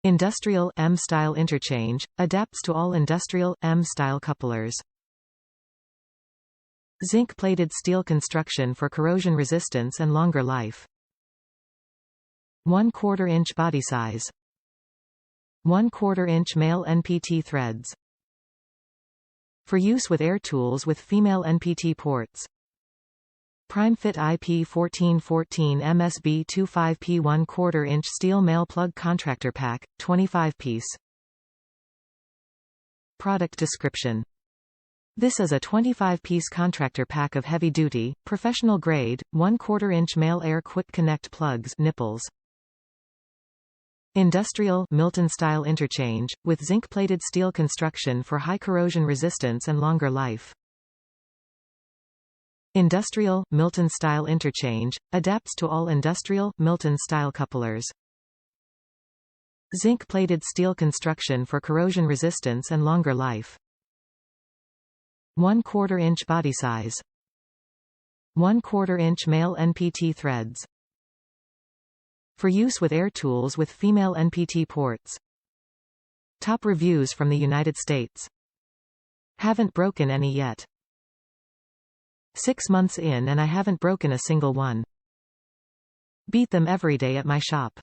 Industrial M-Style Interchange, adapts to all industrial M-Style couplers. Zinc-plated steel construction for corrosion resistance and longer life. 1/4 inch body size. 1/4 inch male NPT threads. For use with air tools with female NPT ports. Primefit IP1414MS-B25-P 1/4 inch steel male plug contractor pack, 25-piece. Product description. This is a 25-piece contractor pack of heavy-duty, professional-grade, 1/4 inch male air quick connect plugs nipples. Industrial Milton Style Interchange, with zinc-plated steel construction for high corrosion resistance and longer life. Industrial Milton Style Interchange, adapts to all industrial Milton Style couplers. Zinc-plated steel construction for corrosion resistance and longer life. 1/4 inch body size. 1/4 inch male NPT threads. For use with air tools with female NPT ports. Top reviews from the United States. Haven't broken any yet. 6 months in and I haven't broken a single one. Beat them every day at my shop.